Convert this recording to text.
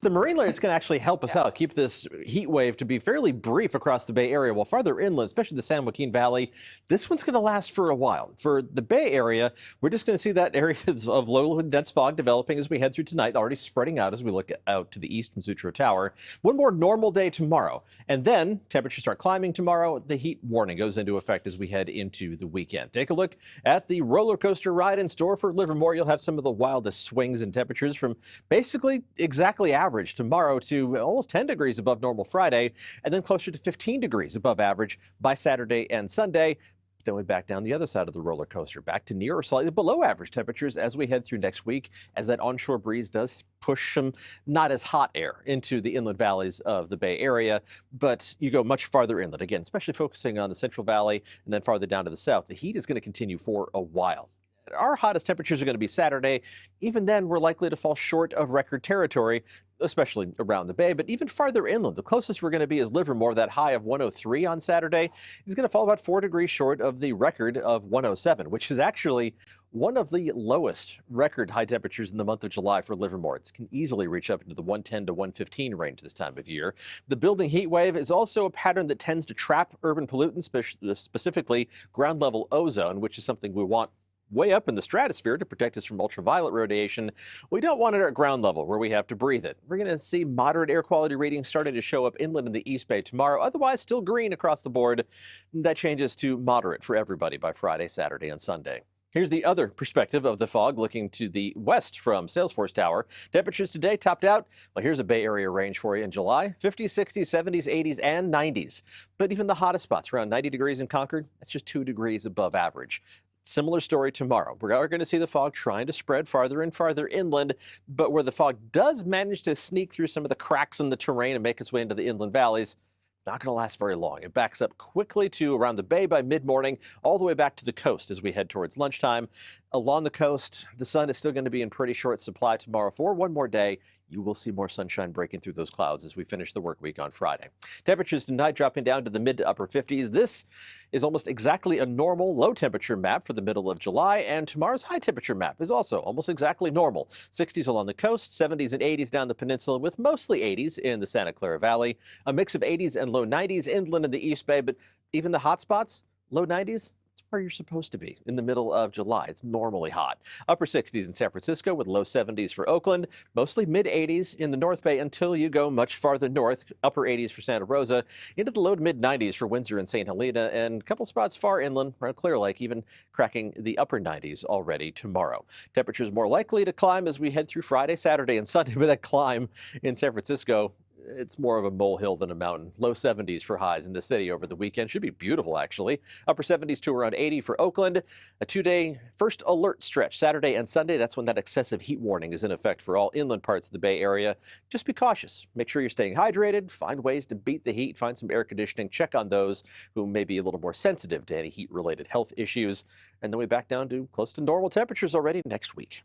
The marine layer is going to actually help us out, keep this heat wave to be fairly brief across the Bay Area, while farther inland, especially the San Joaquin Valley, this one's going to last for a while. For the Bay Area, we're just going to see that areas of low dense fog developing as we head through tonight, already spreading out as we look out to the east from Sutro Tower. One more normal day tomorrow, and then temperatures start climbing tomorrow. The heat warning goes into effect as we head into the weekend. Take a look at the roller coaster ride in store for Livermore. You'll have some of the wildest swings in temperatures from basically exactly average tomorrow to almost 10 degrees above normal Friday, and then closer to 15 degrees above average by Saturday and Sunday. Then we back down the other side of the roller coaster, back to near or slightly below average temperatures as we head through next week, as that onshore breeze does push some not as hot air into the inland valleys of the Bay Area. But you go much farther inland, again, especially focusing on the Central Valley and then farther down to the south, the heat is going to continue for a while. Our hottest temperatures are going to be Saturday. Even then, we're likely to fall short of record territory, especially around the bay, but even farther inland. The closest we're going to be is Livermore. That high of 103 on Saturday is going to fall about 4 degrees short of the record of 107, which is actually one of the lowest record high temperatures in the month of July for Livermore. It can easily reach up into the 110 to 115 range this time of year. The building heat wave is also a pattern that tends to trap urban pollutants, specifically ground level ozone, which is something we want way up in the stratosphere to protect us from ultraviolet radiation. We don't want it at ground level where we have to breathe it. We're going to see moderate air quality readings starting to show up inland in the East Bay tomorrow. Otherwise, still green across the board. That changes to moderate for everybody by Friday, Saturday, and Sunday. Here's the other perspective of the fog looking to the west from Salesforce Tower. Temperatures today topped out. Well, here's a Bay Area range for you in July. 50s, 60s, 70s, 80s, and 90s. But even the hottest spots around 90 degrees in Concord, that's just 2 degrees above average. Similar story tomorrow. We are going to see the fog trying to spread farther and farther inland, but where the fog does manage to sneak through some of the cracks in the terrain and make its way into the inland valleys, it's not going to last very long. It backs up quickly to around the bay by mid-morning, all the way back to the coast as we head towards lunchtime. Along the coast, the sun is still going to be in pretty short supply tomorrow. For one more day, you will see more sunshine breaking through those clouds as we finish the work week on Friday. Temperatures tonight dropping down to the mid to upper 50s. This is almost exactly a normal low temperature map for the middle of July, and tomorrow's high temperature map is also almost exactly normal. 60s along the coast, 70s and 80s down the peninsula, with mostly 80s in the Santa Clara Valley. A mix of 80s and low 90s inland in the East Bay, but even the hot spots, low 90s, where you're supposed to be in the middle of July. It's normally hot. Upper 60s in San Francisco with low 70s for Oakland, mostly mid 80s in the North Bay until you go much farther north. Upper 80s for Santa Rosa, into the low to mid 90s for Windsor and St. Helena, and a couple spots far inland around Clear Lake, even cracking the upper 90s already tomorrow. Temperatures more likely to climb as we head through Friday, Saturday, and Sunday, with that climb in San Francisco. It's more of a molehill than a mountain. Low 70s for highs in the city over the weekend. Should be beautiful, actually. Upper 70s to around 80 for Oakland. A two-day first alert stretch, Saturday and Sunday. That's when that excessive heat warning is in effect for all inland parts of the Bay Area. Just be cautious. Make sure you're staying hydrated. Find ways to beat the heat. Find some air conditioning. Check on those who may be a little more sensitive to any heat-related health issues. And then we back down to close to normal temperatures already next week.